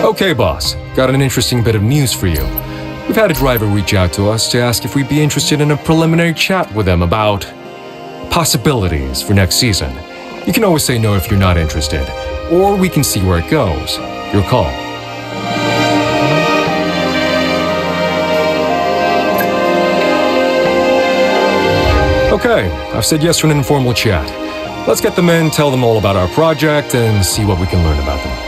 Okay, boss. Got an interesting bit of news for you. We've had a driver reach out to us to ask if we'd be interested in a preliminary chat with him about possibilities for next season. You can always say no if you're not interested, or we can see where it goes. Your call. Okay, I've said yes for an informal chat. Let's get them in, tell them all about our project, and see what we can learn about them.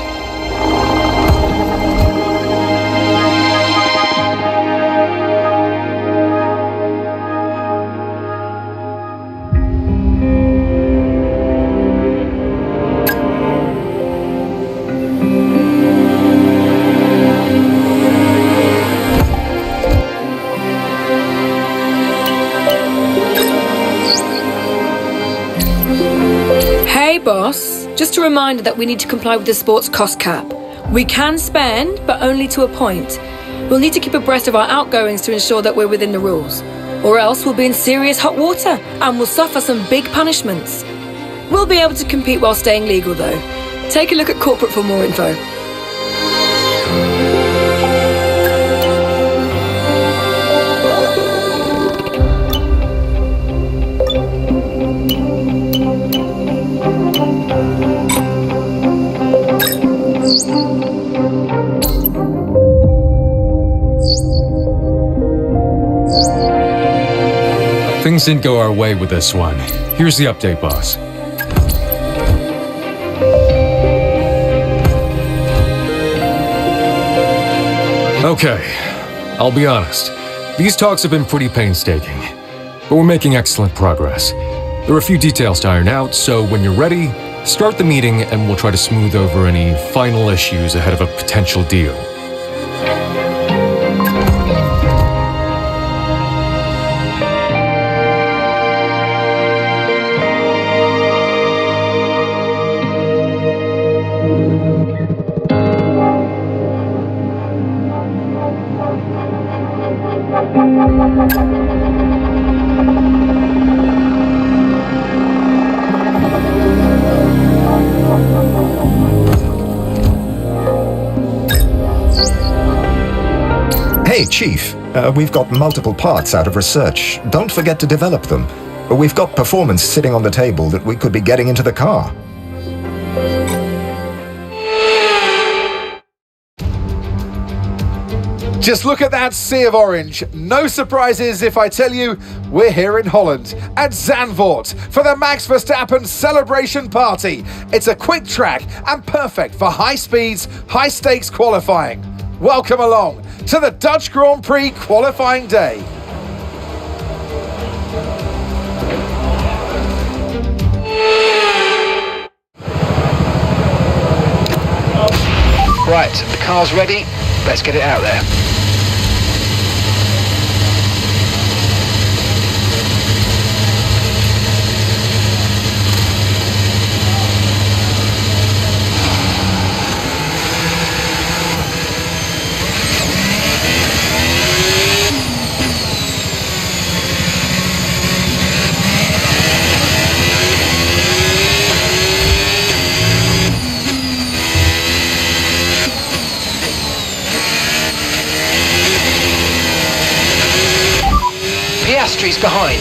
Boss, just a reminder that we need to comply with the sports cost cap. We can spend, but only to a point. We'll need to keep abreast of our outgoings to ensure that we're within the rules. Or else we'll be in serious hot water and we'll suffer some big punishments. We'll be able to compete while staying legal though. Take a look at corporate for more info. Things didn't go our way with this one. Here's the update, boss. Okay, I'll be honest. These talks have been pretty painstaking, but we're making excellent progress. There are a few details to iron out, so when you're ready, start the meeting and we'll try to smooth over any final issues ahead of a potential deal. Hey, Chief. We've got multiple parts out of research. Don't forget to develop them. We've got performance sitting on the table that we could be getting into the car. Just look at that sea of orange. No surprises if I tell you we're here in Holland at Zandvoort for the Max Verstappen celebration party. It's a quick track and perfect for high speeds, high stakes qualifying. Welcome along to the Dutch Grand Prix qualifying day. Right, the car's ready. Let's get it out there. Piastri's behind.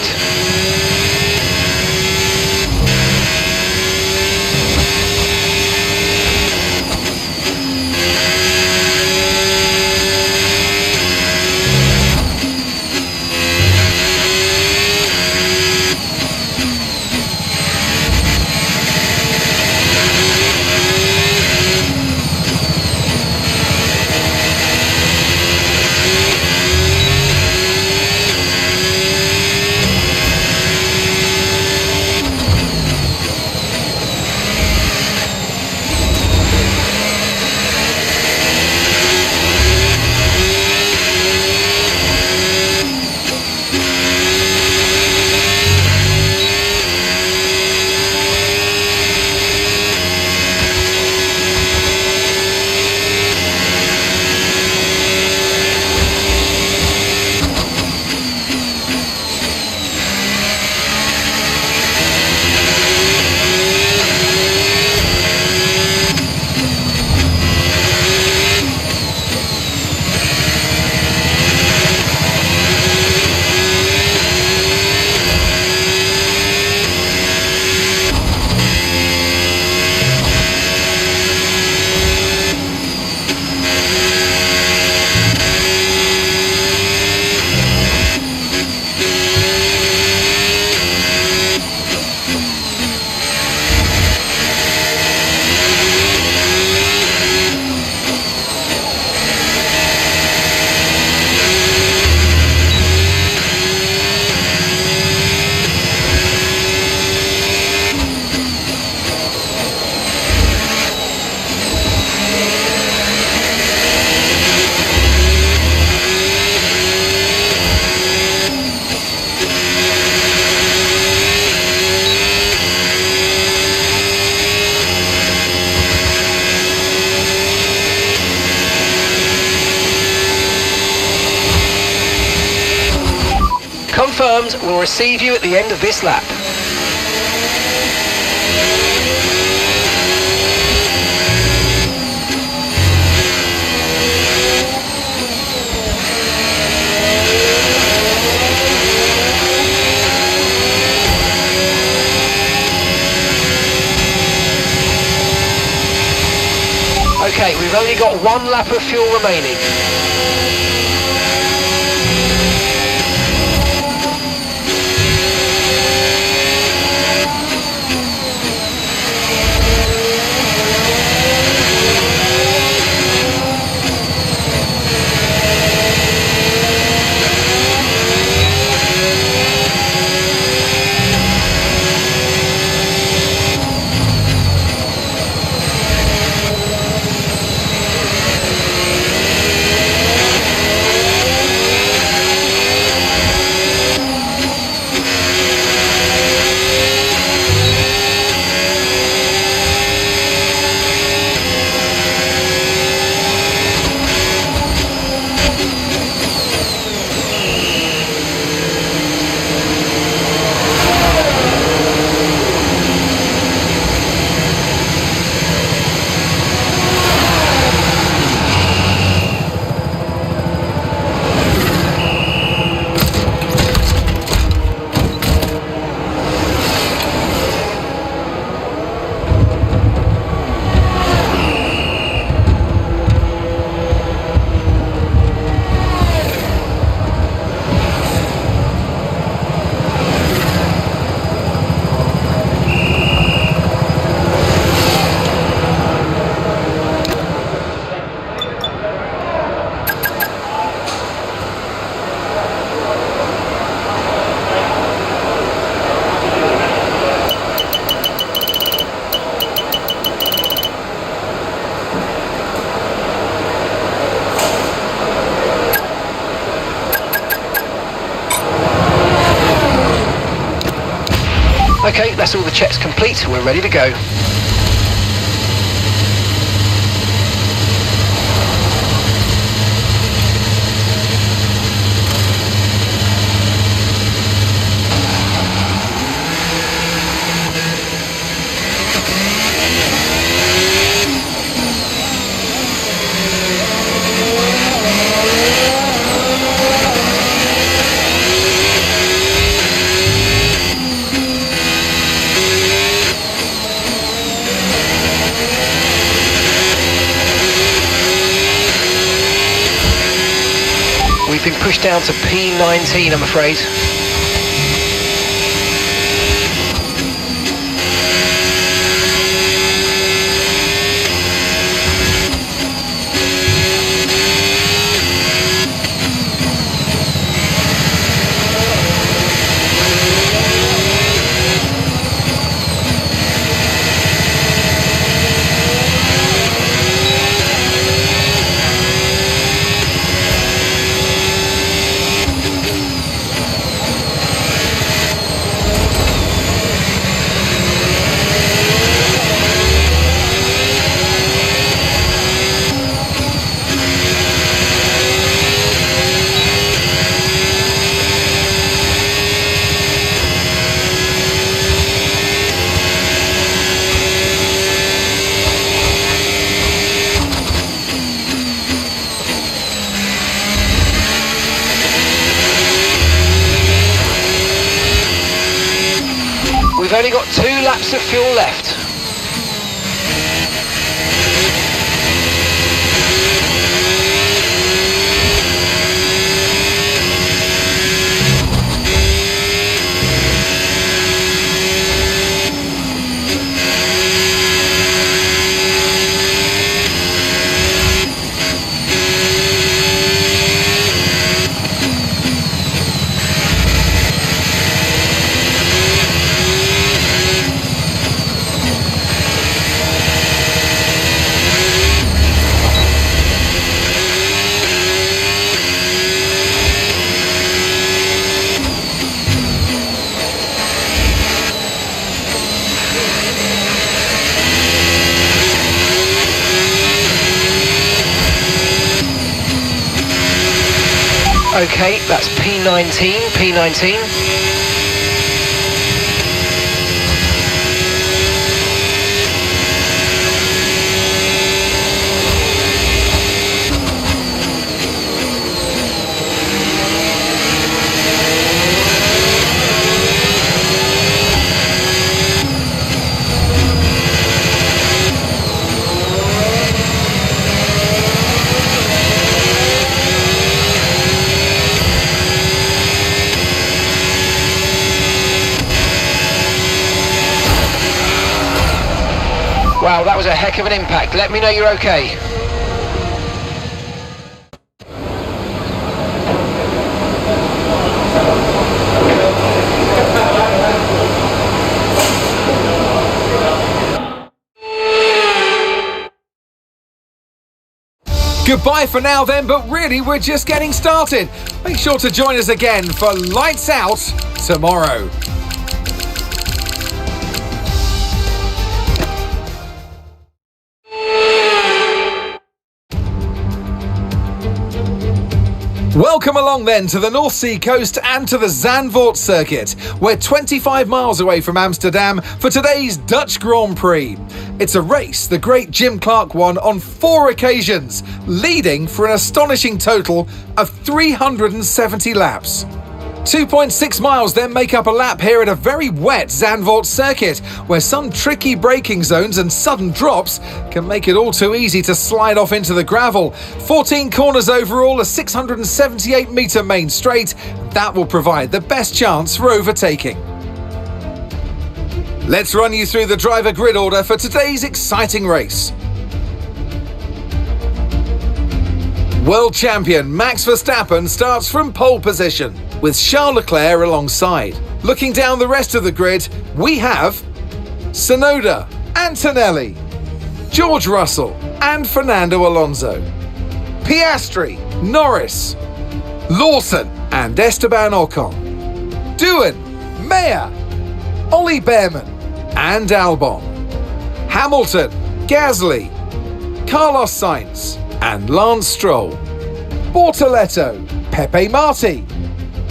will receive you at the end of this lap. Okay, we've only got one lap of fuel remaining. Okay, that's all the checks complete. We're ready to go. We've been pushed down to P19, I'm afraid. We've only got 2 laps of fuel left. Okay, that's P19, P19. Wow, that was a heck of an impact. Let me know you're okay. Goodbye for now then, but really we're just getting started. Make sure to join us again for Lights Out tomorrow. Welcome along then to the North Sea coast and to the Zandvoort circuit. We're 25 miles away from Amsterdam for today's Dutch Grand Prix. It's a race the great Jim Clark won on 4 occasions, leading for an astonishing total of 370 laps. 2.6 miles then make up a lap here at a very wet Zandvoort circuit, where some tricky braking zones and sudden drops can make it all too easy to slide off into the gravel. 14 corners overall, a 678-metre main straight. That will provide the best chance for overtaking. Let's run you through the driver grid order for today's exciting race. World champion Max Verstappen starts from pole position, with Charles Leclerc alongside. Looking down the rest of the grid, we have Tsunoda, Antonelli, George Russell and Fernando Alonso, Piastri, Norris, Lawson and Esteban Ocon, Doohan, Mayer, Ollie Behrman and Albon, Hamilton, Gasly, Carlos Sainz and Lance Stroll, Bortoletto, Pepe Marti,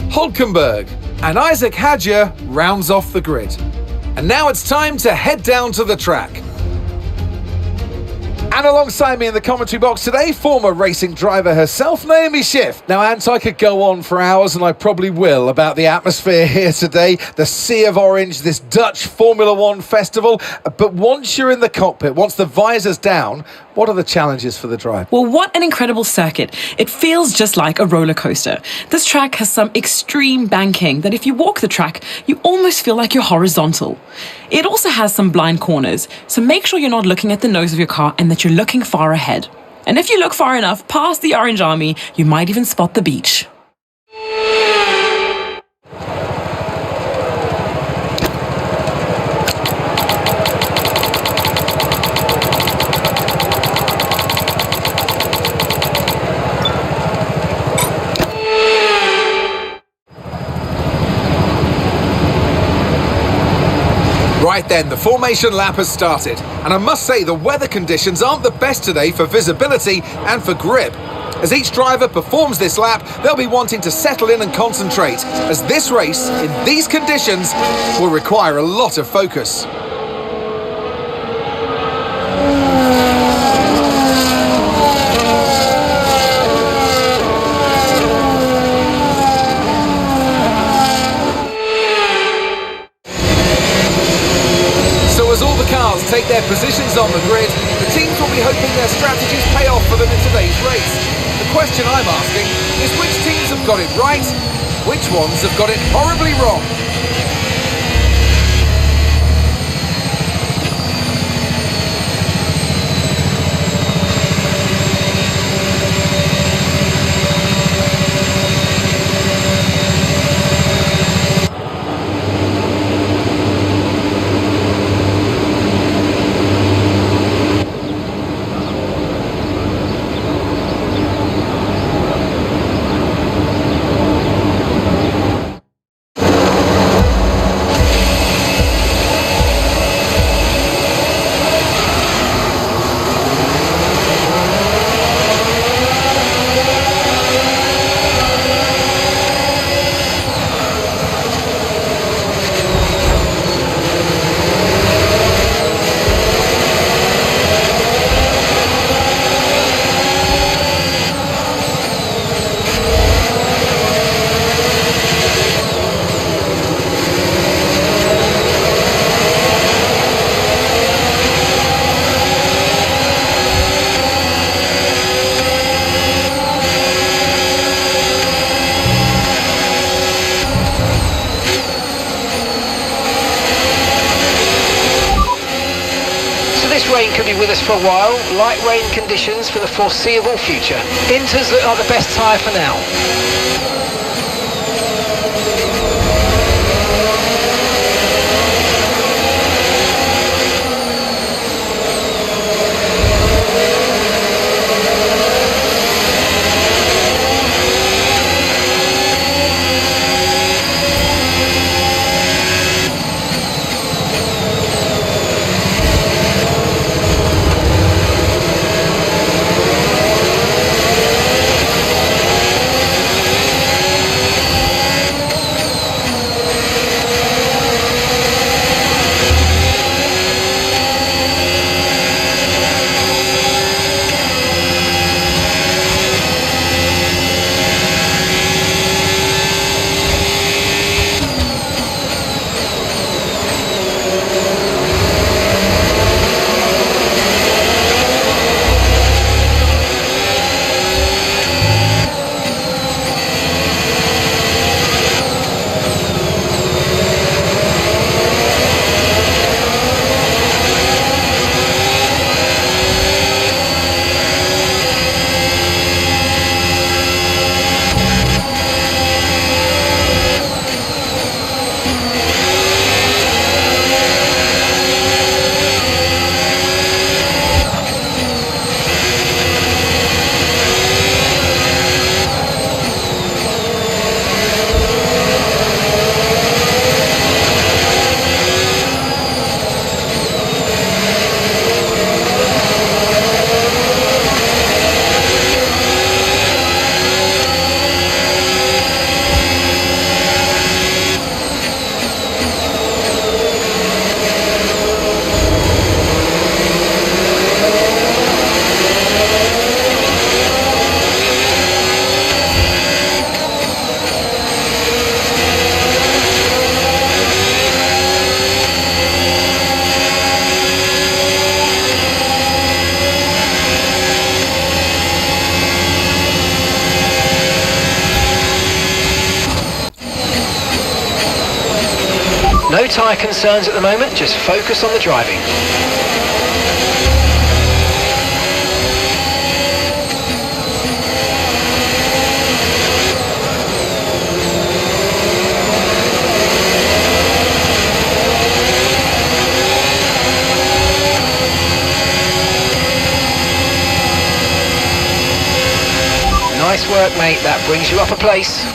Hulkenberg and Isaac Hadjar rounds off the grid. And now it's time to head down to the track. And alongside me in the commentary box today, former racing driver herself, Naomi Schiff. Now, Ant, I could go on for hours, and I probably will, about the atmosphere here today, the Sea of Orange, this Dutch Formula One festival. But once you're in the cockpit, once the visor's down, what are the challenges for the drive? Well, what an incredible circuit. It feels just like a roller coaster. This track has some extreme banking that if you walk the track, you almost feel like you're horizontal. It also has some blind corners, so make sure you're not looking at the nose of your car and that you're looking far ahead. And if you look far enough past the Orange Army, you might even spot the beach. Right then, the formation lap has started, and I must say the weather conditions aren't the best today for visibility and for grip. As each driver performs this lap, they'll be wanting to settle in and concentrate, as this race, in these conditions, will require a lot of focus. Take their positions on the grid, the teams will be hoping their strategies pay off for them in today's race. The question I'm asking is which teams have got it right, which ones have got it horribly wrong? rain could be with us for a while. Light rain conditions for the foreseeable future. Inters look like the best tyre for now. No tyre concerns at the moment, just focus on the driving. Nice work, mate, that brings you up a place.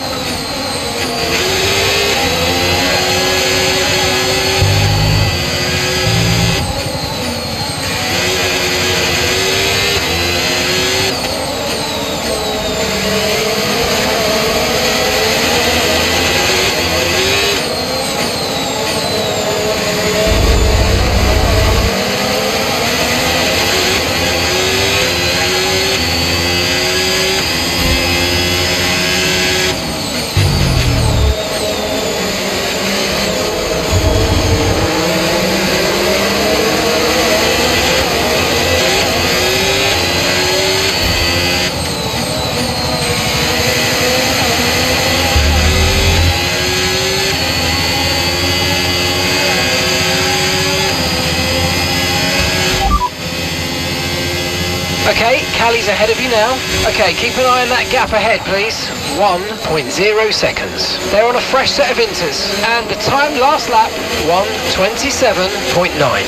Okay, Callie's ahead of you now. Okay, keep an eye on that gap ahead, please. 1.0 seconds. They're on a fresh set of inters. And the time last lap, 1:27.9.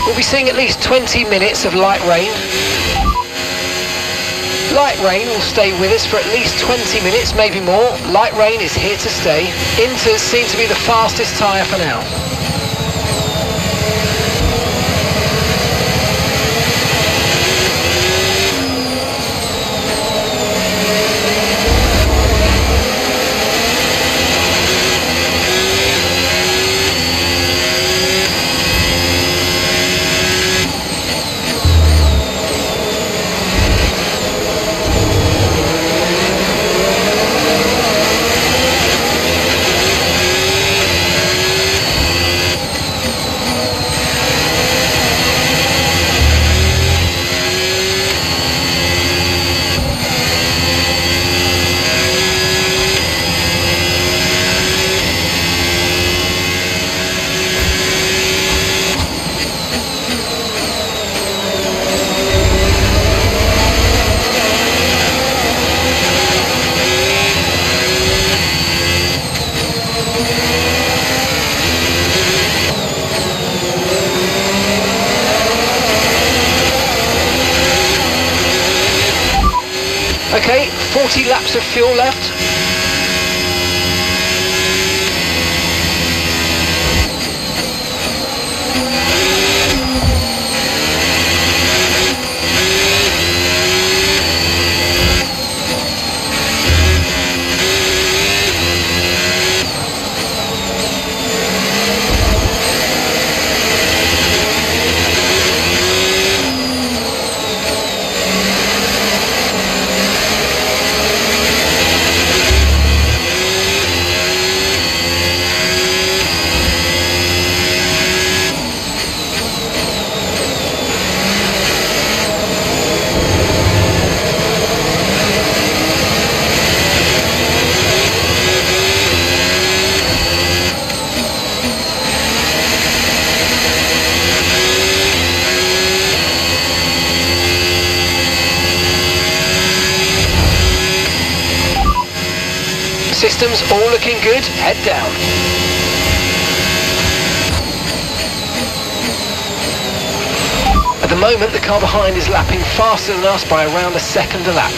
We'll be seeing at least 20 minutes of light rain. Light rain will stay with us for at least 20 minutes, maybe more. Light rain is here to stay. Inters seem to be the fastest tyre for now. 20 laps of fuel left. Systems all looking good, head down. At the moment, the car behind is lapping faster than us by around a second a lap.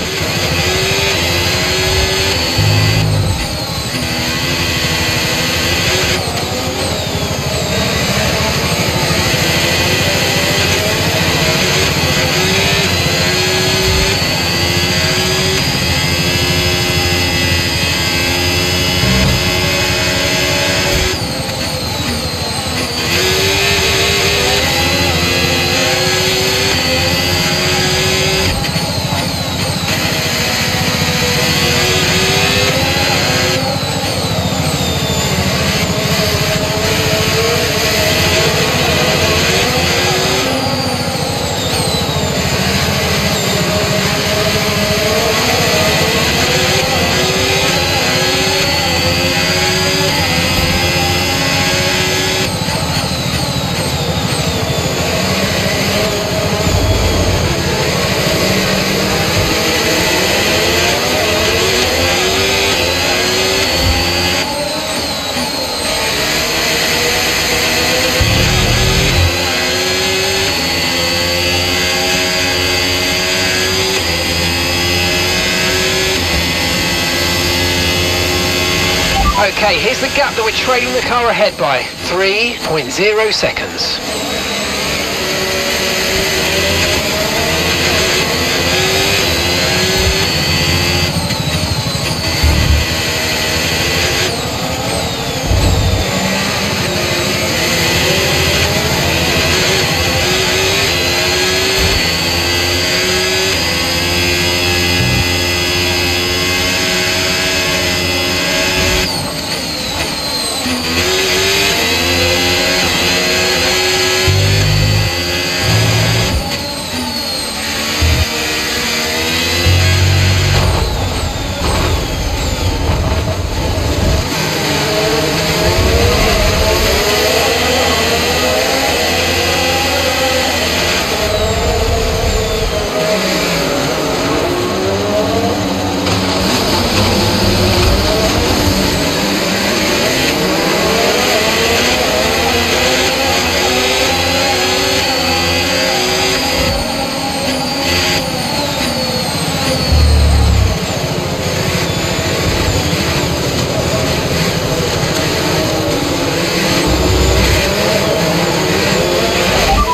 Okay, here's the gap that we're trailing the car ahead by. 3.0 seconds.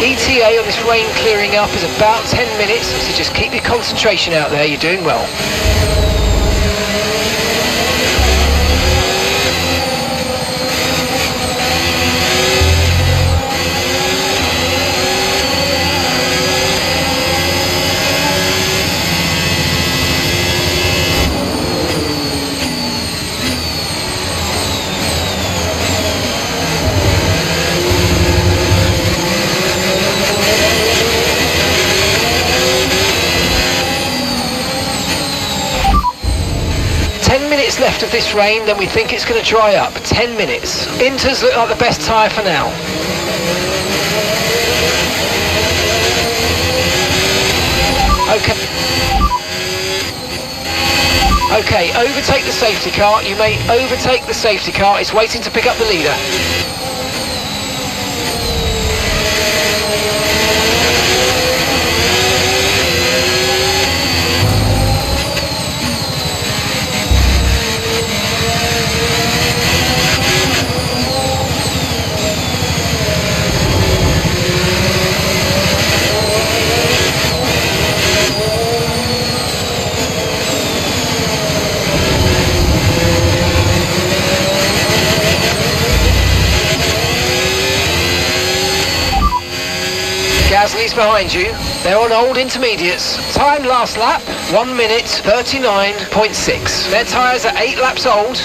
ETA on this rain clearing up is about 10 minutes, so just keep your concentration out there, you're doing well. Left of this rain, then we think it's going to dry up. 10 minutes. Inters look like the best tyre for now. Okay. Okay, overtake the safety car. You may overtake the safety car. It's waiting to pick up the leader. pace behind you. They're on old intermediates. Time last lap, 1 minute 39.6. Their tyres are 8 laps old.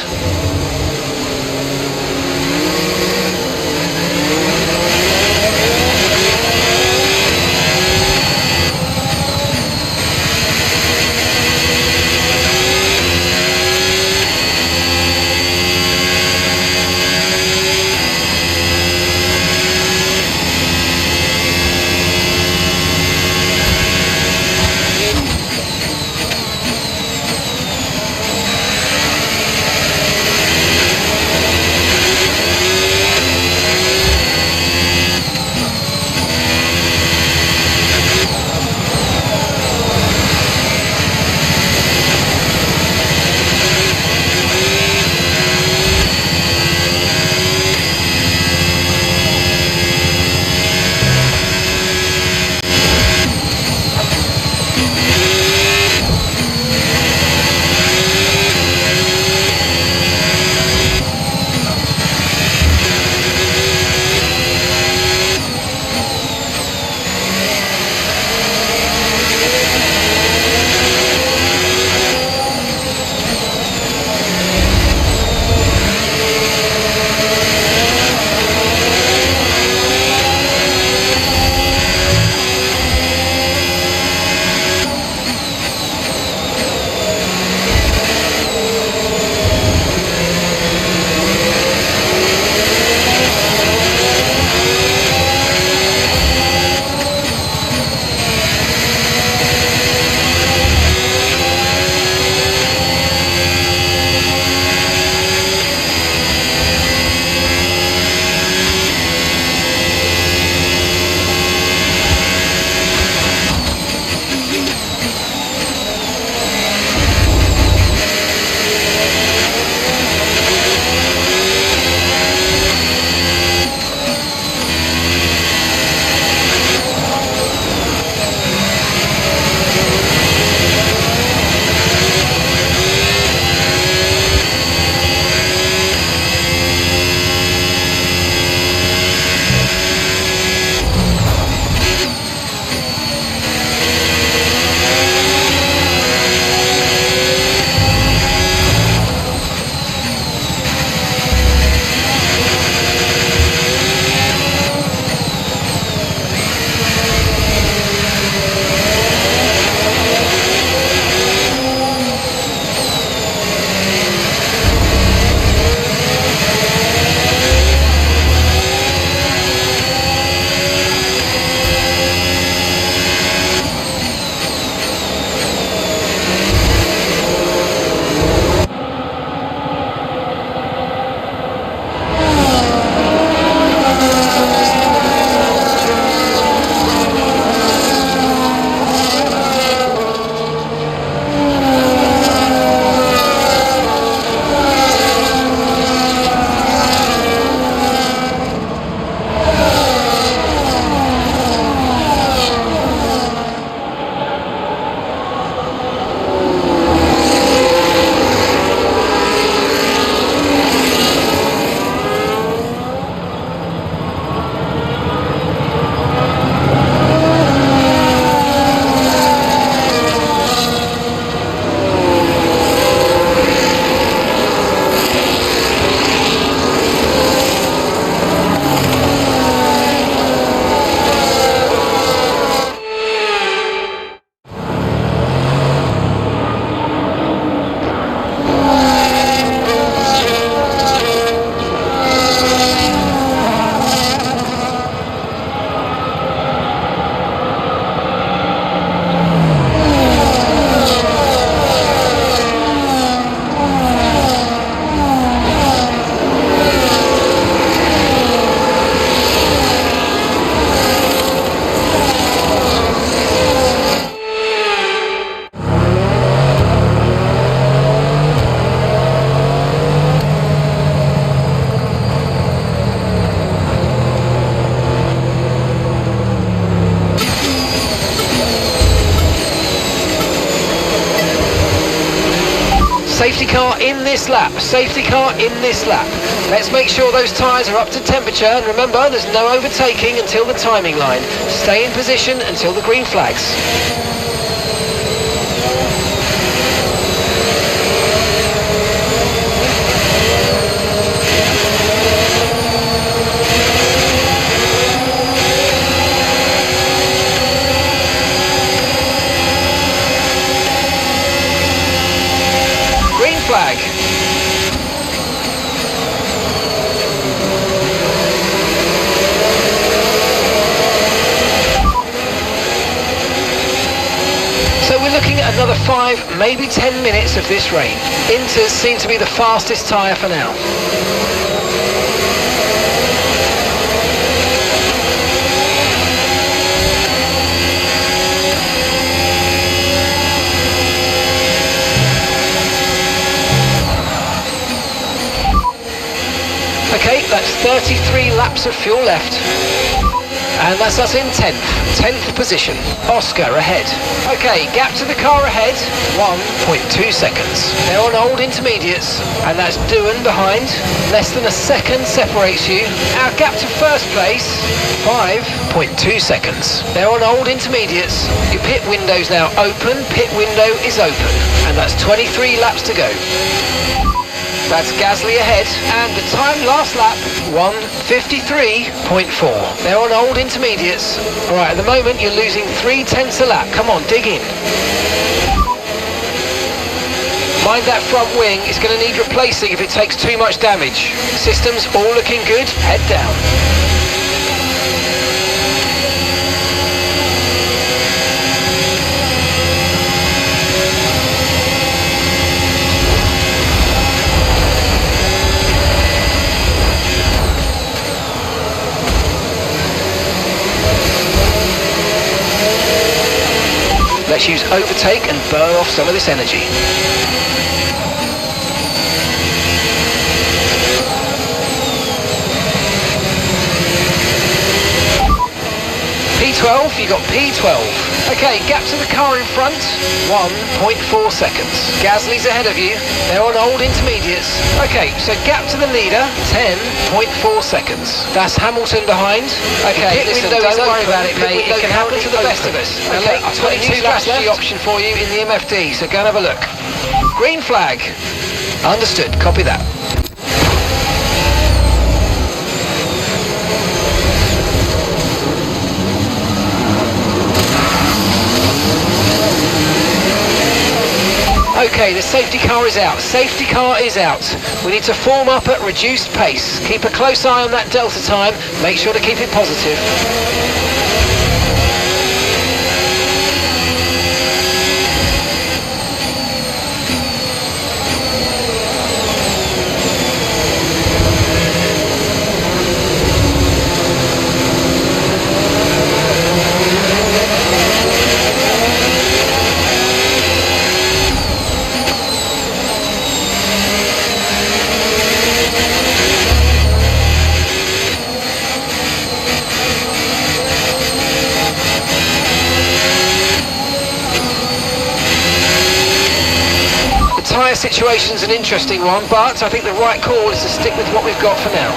Safety car in this lap. Safety car in this lap. Let's make sure those tyres are up to temperature, and remember, there's no overtaking until the timing line. Stay in position until the green flags. Green flag. So we're looking at another 5, maybe 10 minutes of this rain. Inters seem to be the fastest tyre for now. Okay, that's 33 laps of fuel left. And that's us in 10th position. Oscar ahead. Okay, gap to the car ahead, 1.2 seconds. They're on old intermediates, and that's Doohan behind. Less than a second separates you. Our gap to first place, 5.2 seconds. They're on old intermediates. Your pit window's now open, pit window is open. And that's 23 laps to go. That's Gasly ahead, and the time last lap, 1:53.4. They're on old intermediates. Right, at the moment you're losing 3/10 a lap. Come on, dig in. Mind that front wing, it's going to need replacing if it takes too much damage. Systems all looking good, head down. Let's use overtake and burn off some of this energy. P12, you got P12. Okay, gap to the car in front, 1.4 seconds. Gasly's ahead of you. They're on old intermediates. Okay, so gap to the leader, 10.4 seconds. That's Hamilton behind. Okay, listen, don't worry about it, mate. It can happen to the best of us. Okay, 22 strategy option for you in the MFD, so go and have a look. Green flag. Understood, copy that. Okay, the safety car is out. Safety car is out. We need to form up at reduced pace. Keep a close eye on that delta time. Make sure to keep it positive. Tyre situation's an interesting one, but I think the right call is to stick with what we've got for now.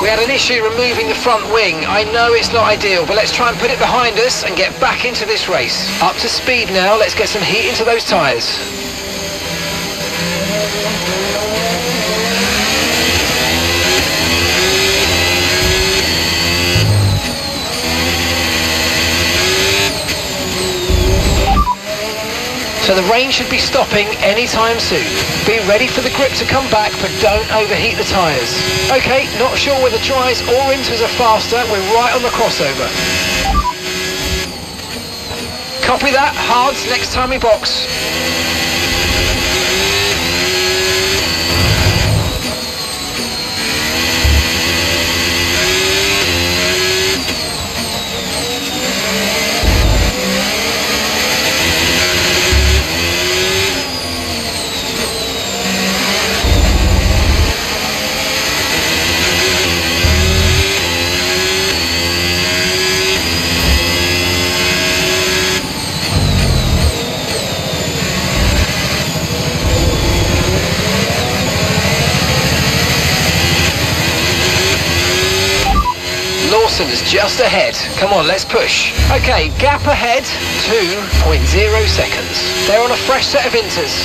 We had an issue removing the front wing. I know it's not ideal, but let's try and put it behind us and get back into this race. Up to speed now, let's get some heat into those tyres. So the rain should be stopping anytime soon. Be ready for the grip to come back, but don't overheat the tyres. Okay, not sure whether dries or inters are faster. We're right on the crossover. Copy that. Hards next time we box. Johnson's just ahead. Come on, let's push. Okay, gap ahead, 2.0 seconds. They're on a fresh set of inters.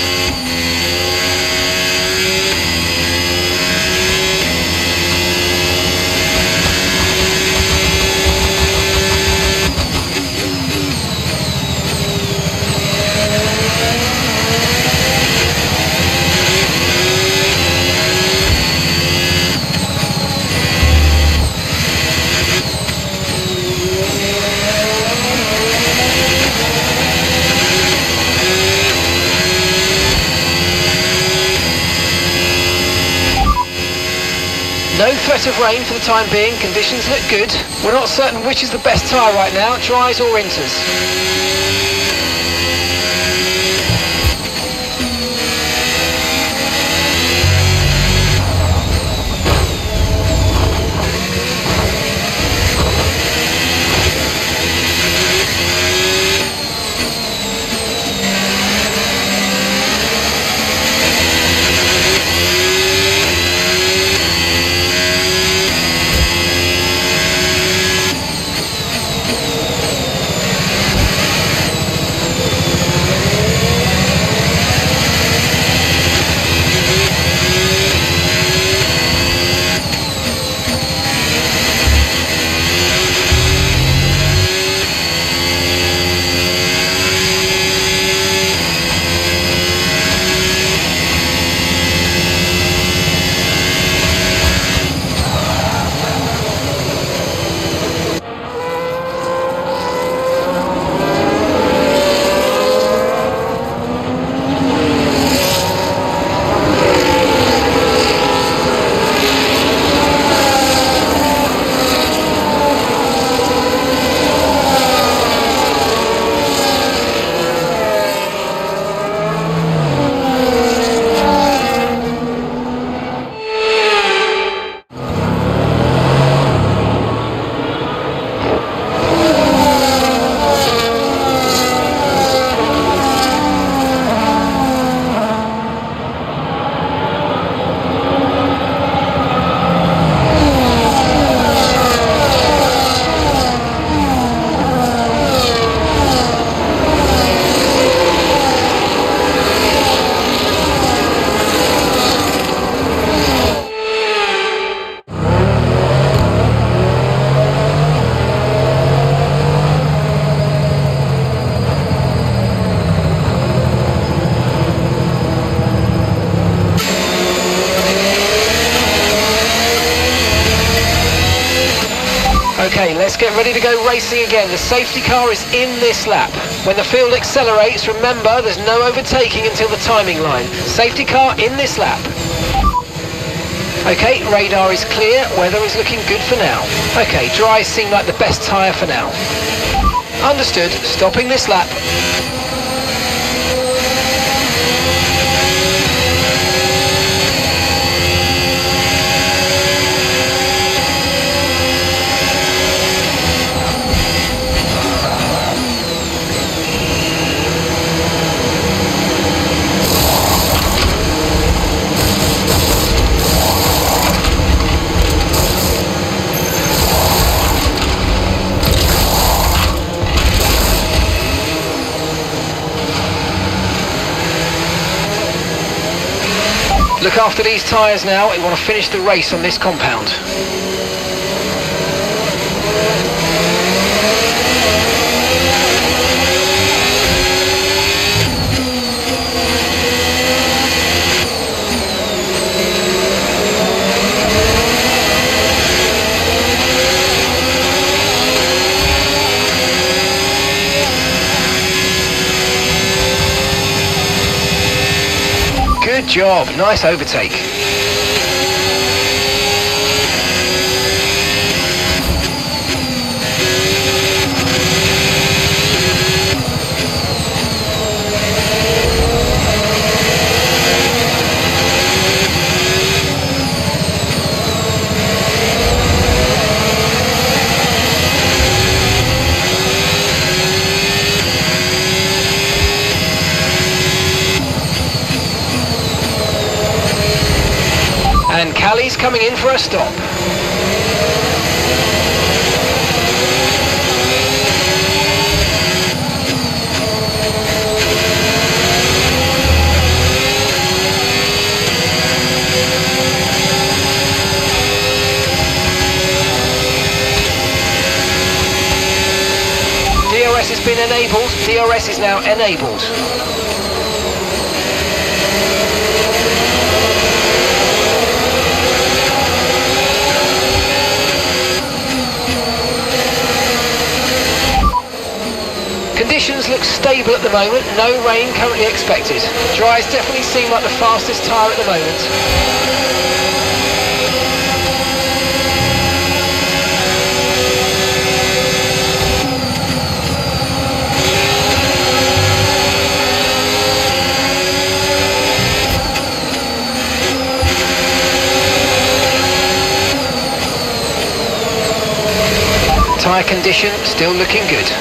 No threat of rain for the time being, conditions look good. We're not certain which is the best tyre right now, dries or inters. Okay, let's get ready to go racing again. The safety car is in this lap. When the field accelerates, remember there's no overtaking until the timing line. Safety car in this lap. Okay, radar is clear, weather is looking good for now. Okay, dries seem like the best tyre for now. Understood, stopping this lap. Look after these tyres now, we want to finish the race on this compound. Good job, nice overtake. And Callie's coming in for a stop. enabled. DRS is now enabled. Conditions look stable at the moment, no rain currently expected. Dries definitely seem like the fastest tyre at the moment. Tyre condition still looking good.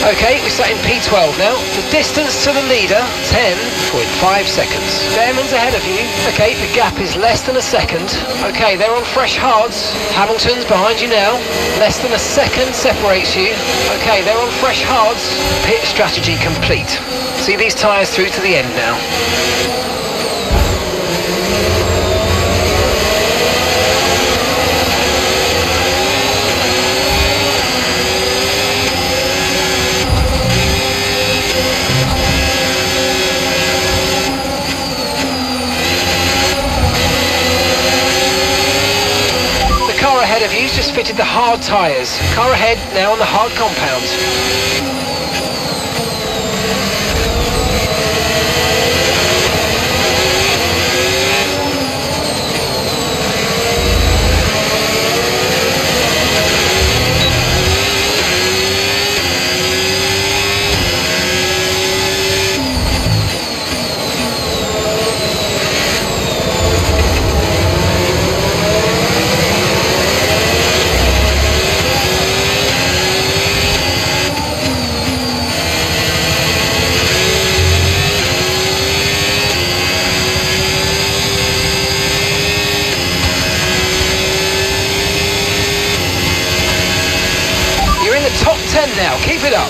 Okay, we're sat in P12 now. The distance to the leader, 10.5 seconds. Behrman's ahead of you. Okay, the gap is less than a second. Okay, they're on fresh hards. Hamilton's behind you now. Less than a second separates you. Okay, they're on fresh hards. Pit strategy complete. See these tyres through to the end now. Ahead of you's just fitted the hard tyres. Car ahead now on the hard compound. Top 10 now, keep it up.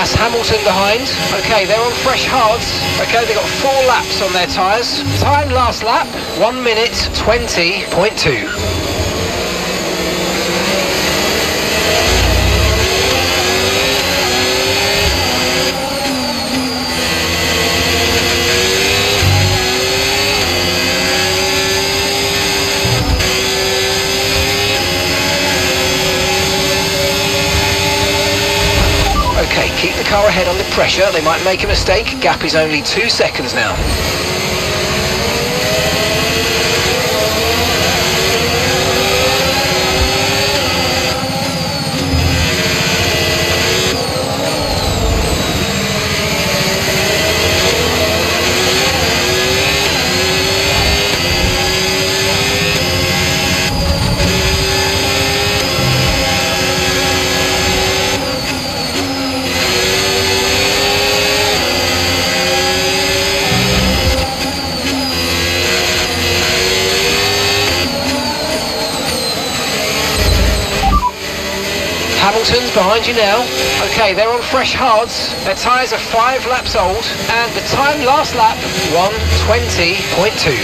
That's Hamilton behind. Okay, they're on fresh hards. Okay, they've got 4 laps on their tyres. Time last lap, 1 minute 20.2. Okay, keep the car ahead under pressure. They might make a mistake. Gap is only 2 seconds now. Hamilton's behind you now. Okay, they're on fresh hards. Their tyres are 5 laps old, and the time last lap, 1:20.2.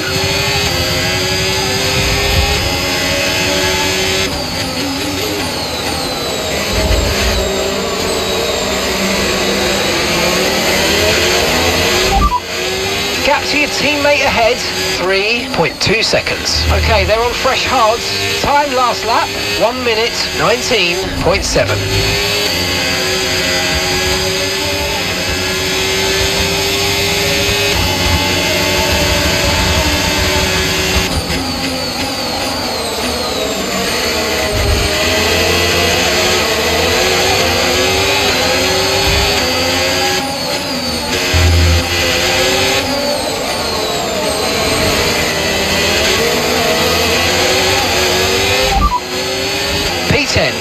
Gap to your teammate ahead, 3.2 seconds. Okay, they're on fresh hards. Time last lap, 1 minute 19.7.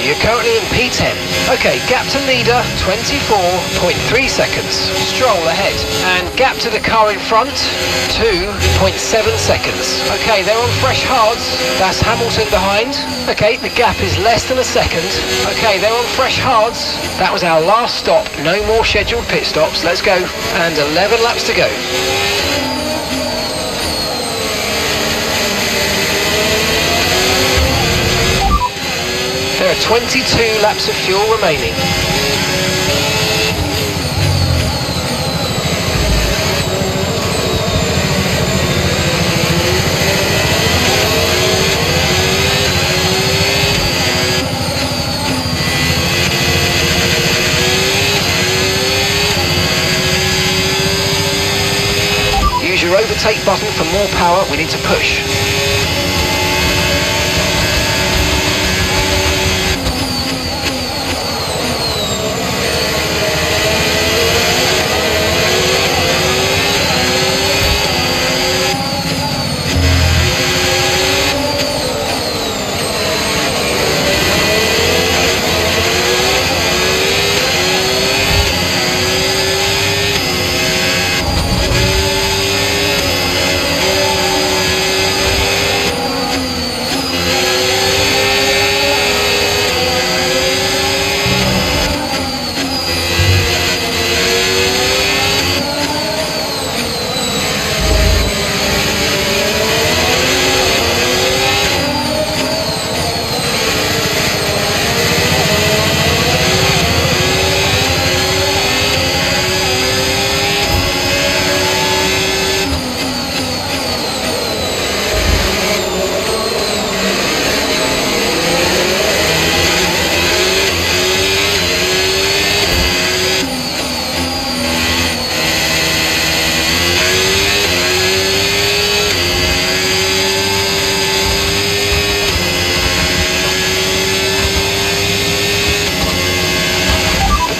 You're currently in P10. Okay, gap to leader, 24.3 seconds. Stroll ahead. And gap to the car in front, 2.7 seconds. Okay, they're on fresh hards. That's Hamilton behind. Okay, the gap is less than a second. Okay, they're on fresh hards. That was our last stop. No more scheduled pit stops. Let's go. And 11 laps to go. There are 22 laps of fuel remaining. Use your overtake button for more power. We need to push.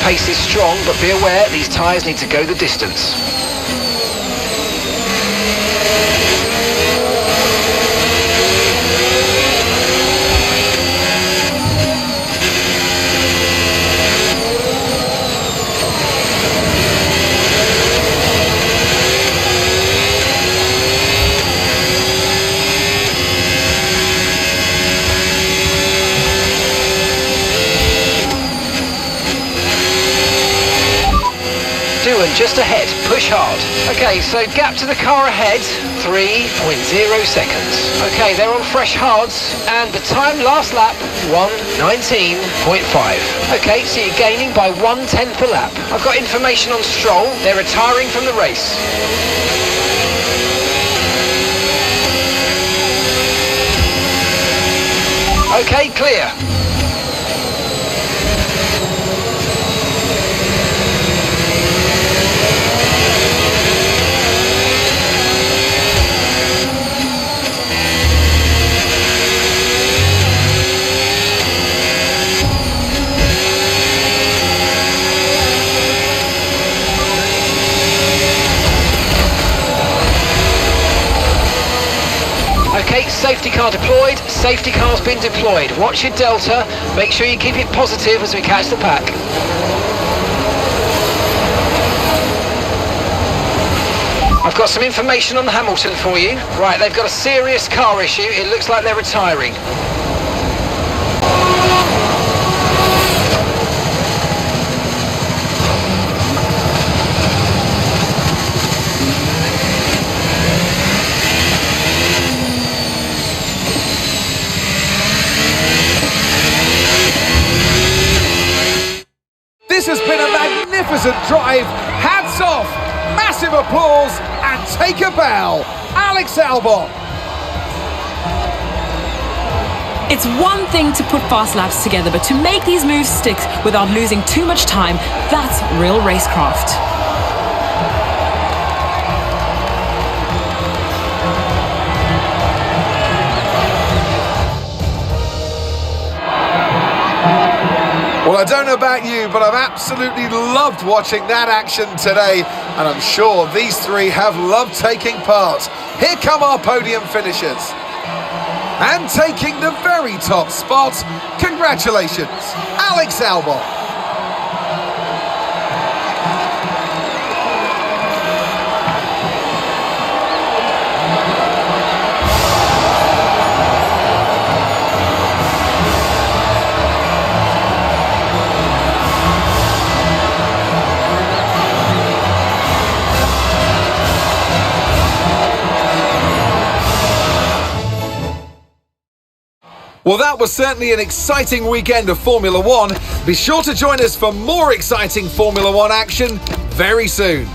Pace is strong, but be aware these tyres need to go the distance. just ahead, push hard. Okay, so gap to the car ahead, 3.0 seconds. Okay, they're on fresh hards, and the time last lap, 1:19.5. Okay, so you're gaining by 1/10 a lap. I've got information on Stroll, they're retiring from the race. Okay, clear. Okay, safety car deployed, safety car's been deployed. Watch your delta, make sure you keep it positive as we catch the pack. I've got some information on Hamilton for you. Right, they've got a serious car issue, it looks like they're retiring. This has been a magnificent drive. Hats off, massive applause, and take a bow. Alex Albon. It's one thing to put fast laps together, but to make these moves stick without losing too much time, that's real racecraft. Well, I don't know about you, but I've absolutely loved watching that action today, and I'm sure these three have loved taking part. Here come our podium finishers. And taking the very top spot, congratulations, Alex Albon. Well, that was certainly an exciting weekend of Formula One. Be sure to join us for more exciting Formula One action very soon.